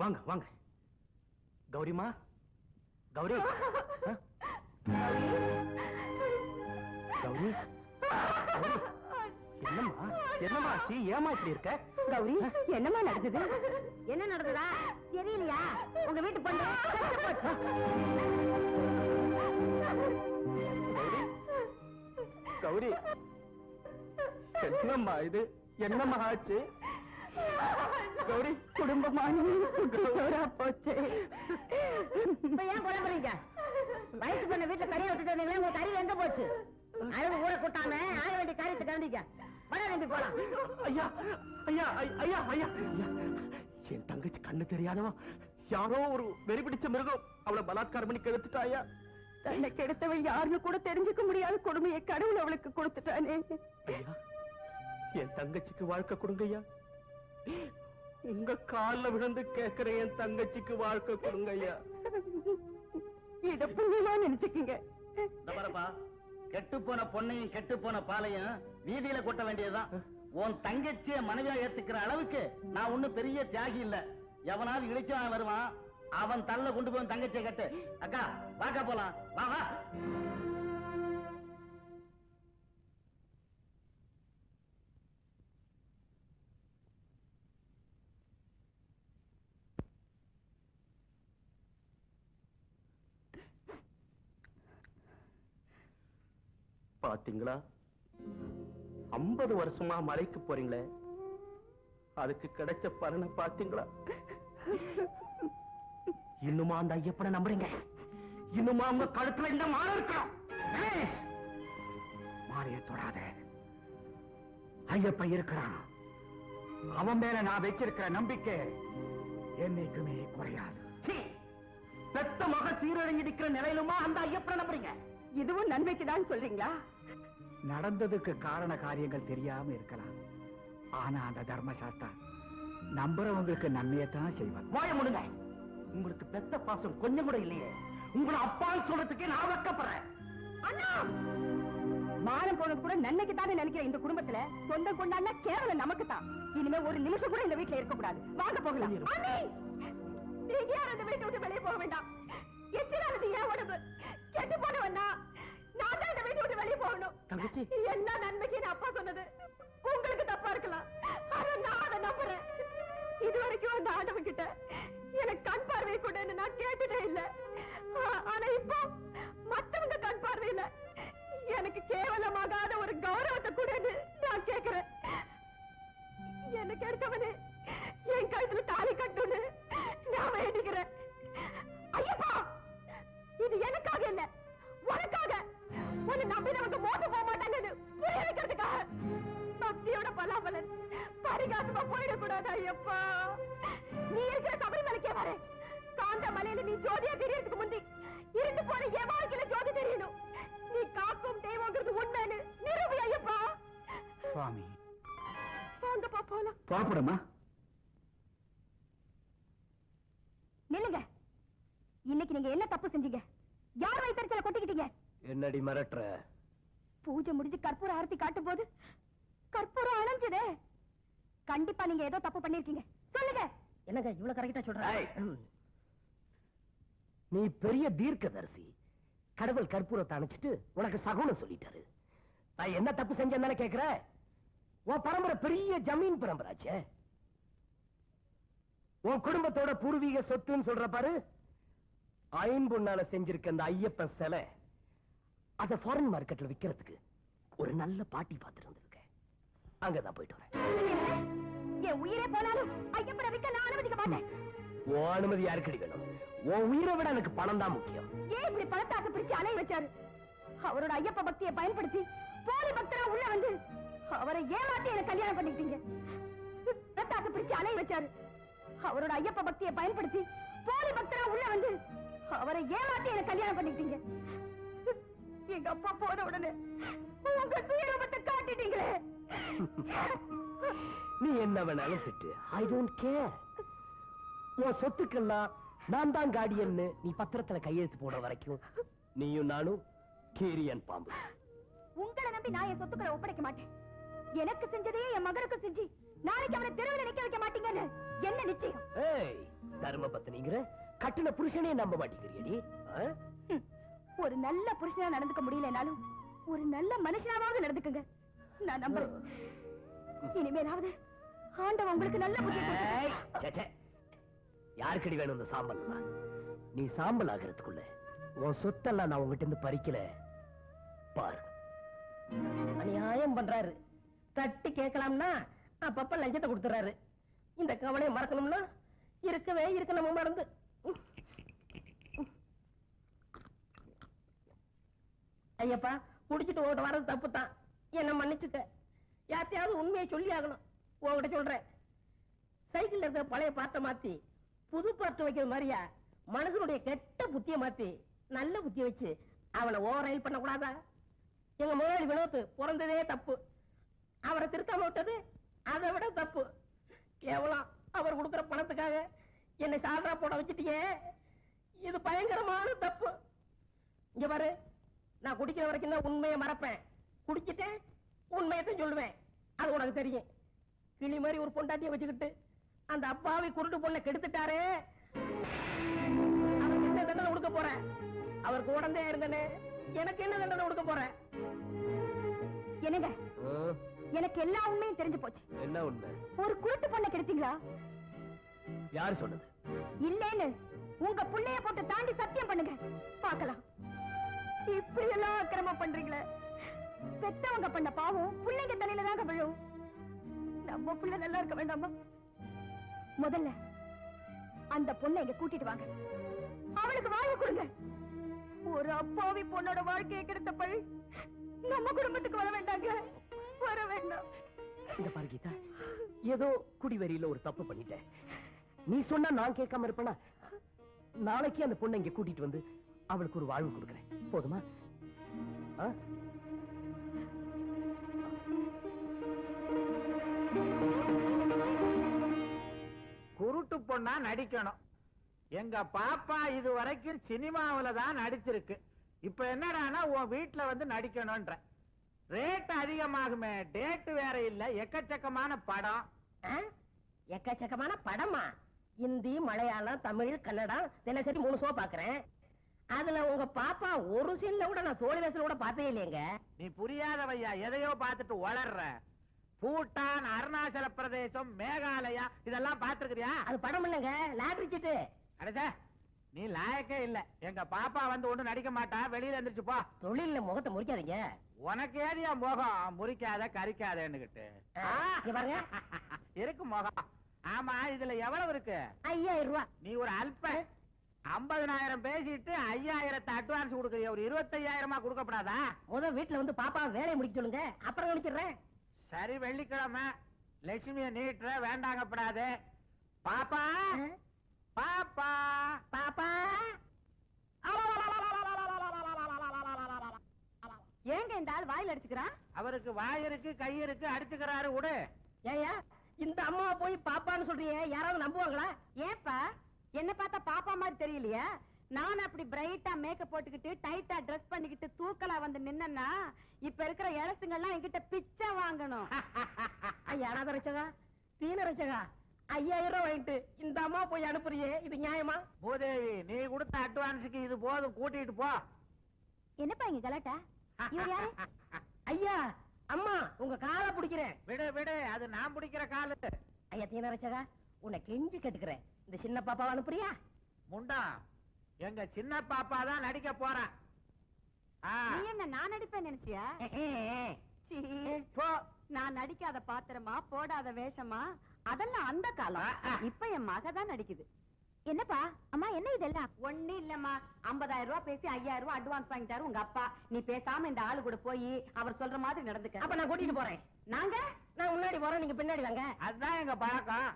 வாங்க வாங்க. கௌரிமா, கௌரி, கௌரி, என்னம்மா என்னம்மா ஆச்சு? ஏமா இப்படி இருக்க? கௌரி, என்னம்மா நடக்குது? என்ன நடக்குதா தெரியலையா? உங்க வீட்டு பொண்ணு கௌரி, என்னம்மா இது? என்னம்மா ஆச்சு? கௌரி, குடும்பமா போச்சு. இப்ப ஏன் புலம்புறீங்க? வயசு பண்ண வீட்டுல கரையை விட்டுட்டு வந்தீங்களே, உங்க கறி எங்க போச்சு? அளவு ஊற கூட்டாம ஆக வேண்டிய காரியத்தை கலந்தீங்க. வர வேண்டி போலாம். ஐயா ஐயா ஐயா ஐயா, என் தங்கச்சி கண்ணு தெரியாதவா யாரோ ஒரு வெறி பிடிச்ச மிருகம் அவளை பலாத்காரம் பண்ணி கெடுத்துட்டா. ஐயா, தன்னை கெடுத்தவள் யாருன்னு கூட தெரிஞ்சுக்க முடியாத கொடுமையை கடவுள் அவளுக்கு கொடுத்துட்டானே. ஐயா, என் தங்கச்சிக்கு வாழ்க்கை கொடுங்க ஐயா. உங்க கால்ல விழுந்து கேட்கிற என் தங்கச்சிக்கு வாழ்க்கை கொடுங்க ஐயா. இத புண்ணியமா நினைச்சுக்கீங்க. கெட்டு போன பொண்ணையும் கெட்டு போன பாலையும் வீதியில கொட்ட வேண்டியதுதான். உன் தங்கச்சிய மனைவியா ஏத்துக்கிற அளவுக்கு நான் ஒண்ணும் பெரிய தியாகி இல்ல. எவனாவது இழைச்சவன் வருவான், அவன் தள்ள கொண்டு போய் தங்கச்சியை கட்டு. அக்கா வாக்கா போலாம், வா வா. பாத்தீங்களா, 50 வருஷமா மலைக்கு போறீங்களே, அதுக்கு கிடைச்ச பலனை பாத்தீங்களா? இன்னுமா அந்த ஐயப்பனை நம்புறீங்க? இன்னுமா உங்க கழுத்துல இந்த மாலை இருக்கணும்? மாலைய தொடாத. ஐயப்பன் இருக்கிறான். அவன் மேல நான் வச்சிருக்கிற நம்பிக்கை என்னைக்குமே குறையாது. பெத்த மக சீரழிஞ்சு நிக்கிற நிலையிலுமா அந்த ஐயப்பனை நம்புறீங்க? இதுவும் நன்மைக்குதான் சொல்றீங்களா? நடந்ததுக்கு காரண காரியங்கள் தெரியாம இருக்கலாம், ஆனா அந்த தர்மசாஸ்திரா நம்புறவங்களுக்கு நன்மையத்தான் செய்வார். வாய முடுங்க. உங்களுக்கு பெத்த பாசம் கொஞ்சம் கூட இல்லையே. உங்களை அப்பான்னு சொல்றதுக்கே நான் வைக்கப்படுறேன். மானம் போனது கூட நன்மைக்கு தானே நினைக்கிற இந்த குடும்பத்துல சொந்தம் கொண்டாடினா கேவலம் நமக்கு தான். இனிமே ஒரு நிமிஷம் கூட இந்த வீட்டுல இருக்கக்கூடாது. வாங்க போகலாம். நீங்க யாரும் இந்த வீட்டை விட்டு வெளியே போக வேண்டாம். எச்சிலானது ஏன் உடம்பு கெட்டு போனவன்னா நான் தான் இந்த வீட்டை விட்டு வெளியே போகணும். தங்கச்சி, எல்லா நன்மைக்கு அப்பா சொன்னது உங்களுக்கு தப்பா இருக்கலாம், ஆனா நான் அதை நம்புறேன். இதுவரைக்கும் அந்த ஆண்டவன் கிட்ட எனக்கு கண் பார்வை கூட நான் கேட்டதே இல்லை. ஆனா இப்போ மத்தவங்க கண் பார்வையில எனக்கு கேவலமாகாத ஒரு கௌரவத்தை கூட நான் கேட்கிறேன். எனக்கு எடுத்தவனே என் கழுத்துல தாலி கட்டுன்னு நான் வேண்டிக்கிறேன். ஐயப்பா, இது எனக்காக இல்ல, உனக்காக. உன்னை நம்பினவங்க மோச போக மாட்டாங்கன்னு புரிய வைக்கிறதுக்காக. பக்தியோட பலாபலன் பரிகாசமா போயிடக்கூடாது ஐயப்பா. நீ இருக்கிற சபரிமலைக்கே வர காந்த மலையில நீ ஜோதியா தெரியறதுக்கு முந்தி இருந்து போன என் வாழ்க்கையில ஜோதி தெரியணும். நீ காக்கும் தெய்வங்கிறது உண்மைன்னு நிரூபி ஐயப்பா. சுவாமி, வாங்கப்பா போலாம். பாப்படமா நில்லுங்க. இன்னைக்கு நீங்க என்ன தப்பு செஞ்சீங்க? யார் வைத்தறிச்சல கொட்டிக்கிட்டீங்க? என்னடி மிரட்டுற? பூஜை முடிஞ்சு கற்பூர ஆரத்தி காட்டும் போது கற்பூரம் அணைஞ்சதே. கண்டிப்பா நீங்க ஏதோ தப்பு பண்ணிருக்கீங்க. சொல்லுங்க. என்னங்க இவ்வளவு கரெக்டா சொல்ற? நீ பெரிய தீர்க்கதரிசி. கடவுள் கற்பூரத்தை அணைச்சிட்டு உனக்கு சகுனம் சொல்லிட்டாரு. நான் என்ன தப்பு செஞ்சேன்னு கேக்குற? உன் பரம்பரை பெரிய ஜமீன் பரம்பராச்சே. உன் குடும்பத்தோட பூர்வீக சொத்துன்னு சொல்ற பாரு, ஐம்பொன்னால செஞ்சிருக்க அந்த ஐயப்பன் சிலை அத ஃபாரின் மார்க்கெட்ல விக்கிறதுக்கு ஒரு நல்ல பாட்டி பார்த்து இருந்திருக்கேன். அங்கதான் போயிட்டு வரேன். என் உயிரே போனாலும் ஐயப்பனை விற்க நான் அனுமதிக்க மாட்டேன். உன் அனுமதி யாருக்கடி வேணும்? உன் உயிரை விட எனக்கு பணம் தான் முக்கியம். ஏன் இப்படி பணத்தாக்க பிடிச்சு அலைய வச்சாரு? அவரோட ஐயப்ப பக்தியை பயன்படுத்தி போலி பக்தரா உள்ள வந்து அவரை ஏமாத்தி எனக்கு கல்யாணம் பண்ணிக்கிட்டீங்க. பணத்தாக்க பிடிச்சு அலைய வச்சாரு. அவரோட ஐயப்ப பக்தியை பயன்படுத்தி போலி பக்தரா உள்ள வந்து அவரை ஏமாத்தி எனக்கு கல்யாணம் பண்ணிக்கிட்டீங்க. எங்க அப்பா போன உடனே உங்க சுயரூபத்தை காட்டிட்டீங்களே. நீ என்ன வேணாலும் திட்டு, ஐ டோன்ட் கேர். உன் சொத்துக்கெல்லாம் நான் தான் கார்டியன்னு நீ பத்திரத்துல கையெழுத்து போட வரைக்கும் நீயும் நானும் கீரியன் பாம்பு. உங்களை நம்பி நான் என் சொத்துக்களை ஒப்படைக்க மாட்டேன். எனக்கு செஞ்சதையே என் மகனுக்கு செஞ்சு நாளைக்கு அவனை தெருவில் நிக்க வைக்க மாட்டீங்கன்னு என்ன நிச்சயம்? ஏய், தர்ம பத்னிங்கிற கட்டின புருஷனே நம்ப மாட்டேங்கிறியடி. ஒரு நல்ல புருஷனா நடந்துக்க முடியலனாலும் ஒரு நல்ல மனுஷனாவது நடந்துக்குங்க. நான் நம்புறேன். இனிமேலாவது ஆண்டவன் உங்களுக்கு நல்ல புத்தி கொடுப்பார். யாருக்கடி வேணும் இந்த சாம்பல்? நீ சாம்பல் ஆகிறதுக்குள்ள உன் சொத்தெல்லாம் நான் உங்ககிட்ட இருந்து பறிக்கல பாரு. அநியாயம் பண்றாரு. தட்டி கேட்கலாம்னா அப்பப்ப லஞ்சத்தை கொடுத்துறாரு. இந்த கவலையை மறக்கணும்னா இருக்கவே இருக்க நம்ம மறந்து. ஐயப்பா, குடிச்சிட்டு ஓட வர்றது தப்பு தான். என்ன மன்னிச்சுட்ட. யார்த்தையாவது உண்மையை சொல்லி ஆகணும். உங்ககிட்ட சொல்றேன். சைக்கிள் இருக்க பழைய பாட்டை மாத்தி புது பாட்டு வைக்கிற மாதிரியா மனசனுடைய கெட்ட புத்திய மாத்தி நல்ல புத்திய வச்சு அவனை ஓவர் ரயில் பண்ண கூடாதா? எங்க முதலாளி வினோத் பிறந்ததே தப்பு. அவரை திருத்தாம விட்டது அதை விட தப்பு. கேவலம் அவர் கொடுக்கிற பணத்துக்காக என்னை சாதரா போட வச்சுட்டீங்க. இது பயங்கரமான தப்பு. இங்க பாரு, நான் குடிக்கிற வரைக்கும் தான் உண்மையை மறப்பேன். குடிச்சிட்டேன் உண்மையத்தான் சொல்லுவேன். அது உனக்கு தெரியும். கிளி மாதிரி ஒரு பொண்டாட்டியை வச்சுக்கிட்டு அந்த அப்பாவை குருட்டு பொண்ணை கெடுத்துட்டாரே, அவருக்கு என்ன தண்டனை கொடுக்க போறேன்? அவருக்கு உடந்தே இருந்தனே, எனக்கு என்ன தண்டனை கொடுக்க போறேன்? என்னங்க, எனக்கு எல்லா உண்மையும் தெரிஞ்சு போச்சு. என்ன உண்மை? ஒரு குருட்டு பொண்ணை கெடுத்தீங்களா? யாரு சொன்னது? இல்லேன்னு உங்க புள்ளைய போட்டு தாண்டி சத்தியம் பண்ணுங்க பார்க்கலாம். இப்படி எல்லாம் அக்கிரமம் பண்றீங்களே. பெத்தவங்க பண்ண பாவம் பிள்ளைங்க தலையில தாங்க விழும். நம்ம பிள்ளை நல்லா இருக்க வேண்டாமா? முதல்ல அந்த பொண்ணை இங்க கூட்டிட்டு வாங்க. அவளுக்கு வாழ கொடுங்க. ஒரு அப்பாவி பொண்ணோட வாழ்க்கையை கெடுத்த பழி நம்ம குடும்பத்துக்கு வர வேண்டாங்க. வர வேண்டாம். இந்த பாரு கீதா, ஏதோ குடிவெறியில ஒரு தப்பு பண்ணிட்டேன். நீ சொன்னா நான் கேட்காம இருப்பேனா? நாளைக்கு அந்த பொண்ணை இங்க கூட்டிட்டு வந்து அவளுக்கு ஒரு வாழ்வு கொடுக்கிறேன். போதுமா? குருட்டு பொண்ணா நடிக்கணும். எங்க பாப்பா இது வரைக்கும் சினிமாவில தான் நடிச்சிருக்கு. இப்ப என்னடானா உன் வீட்டுல வந்து நடிக்கணும்ன்ற. ரேட் அதிகமாகுமே, டேட் வேற இல்ல, எக்கச்சக்கமான படம். எக்கச்சக்கமான படமா? இந்தி, மலையாளம், தமிழ், கன்னடம் தினசரி 3 ஷோ பாக்குறேன். அதுல உங்க பாப்பா ஒரு சீன்ல கூட நான் தோழி வேஷத்துல கூட பார்த்தே இல்லையங்க. நீ புரியாதவையா, எதையோ பார்த்துட்டு வளர்ற. பூட்டான், அருணாச்சல பிரதேசம், மேகாலயா இதெல்லாம் பாத்துருக்கிறியா? அது படம் இல்லங்க, லாட்டரி சீட்டு. அடச்சே, நீ லாயக்கே இல்ல. எங்க பாப்பா வந்து ஒண்ணு நடிக்க மாட்டா, வெளியில எந்திரிச்சு போ. தொழில முகத்தை முறிக்காதீங்க. உனக்கு ஏரியா முகம் முறிக்காத கரிக்காதேன்னுகிட்டு பாருங்க இருக்கு முகம். ஆமா, இதுல எவ்வளவு இருக்கு? 5000 ரூபாய். நீ ஒரு அல்ப 50,000 பேசிட்டு 5000 அட்வான்ஸ் கொடுக்குறிய, ஒரு 25,000 கொடுக்கப்படாதா? முதல் வீட்டுல வந்து பாப்பா வேலையை முடிக்க சொல்லுங்க, அப்புறம் கணிச்சிடுறேன். சரி, வெள்ளிக்கிழமை லட்சுமிய நீட்டுற, வேண்டாங்கப்படாது. பாப்பா பாப்பா பாப்பா. ஏங்க இந்த ஆள் வாயில் அடிச்சுக்கிறான்? அவருக்கு வாய் இருக்கு, கை இருக்கு, அடிச்சுக்கிறாரு. விடு. ஏயா, இந்த அம்மாவை போய் பாப்பான்னு சொல்றீங்க, யாராவது நம்புவாங்களா? ஏப்பா, என்ன பார்த்தா பாப்பா மாதிரி தெரியலையா? நான் அப்படி பிரைட்டா மேக்கப் போட்டுக்கிட்டு டைட்டா ட்ரெஸ் பண்ணிக்கிட்டு தூக்கலா வந்து நின்னா இப்ப இருக்கிற இளசுங்கள்லாம் என்கிட்ட பிச்சை வாங்கணும். ஐயா, அனாத ரட்சகா, தீன ரட்சகா, 5000 ரூபாய் வாங்கிட்டு இந்த அம்மா போய் அனுப்புறியே, இது நியாயமா? பூதேவி, நீ கொடுத்த அட்வான்ஸுக்கு இது போதும், கூட்டிட்டு போ. என்னப்பா இங்க கலாட்டா? இவர் யாரு? ஐயா, அம்மா உங்க காலை பிடிக்கிறேன். விடு விடு, அது நான் பிடிக்கிற காலு. ஐயா தீன ரட்சகா, உன்னை கெஞ்சி கேட்டுக்கிறேன், இந்த சின்ன பாப்பாவை அனுப்புறியா? முண்டா, எங்க சின்ன பாப்பா தான் நடிக்க போறா. நீ என்ன நான் நடிப்பேன் நினைச்சியா? நான் நடிக்காத பாத்திரமா, போடாத வேஷமா, அதெல்லாம் அந்த காலம். இப்ப என் மக தான் நடிக்குது. என்னப்பா அம்மா, என்ன இதெல்லாம்? ஒண்ணு இல்லம்மா, 50,000 ரூபாய் பேசி 5000 ரூபாய் அட்வான்ஸ் வாங்கிட்டாரு உங்க அப்பா. நீ பேசாம இந்த ஆளு கூட போய் அவர் சொல்ற மாதிரி நடந்துக்க. அப்ப நான் கூட்டிட்டு போறேன். நான் முன்னாடி போறேன், நீங்க பின்னாடி வாங்க. அதுதான் எங்க பழக்கம்.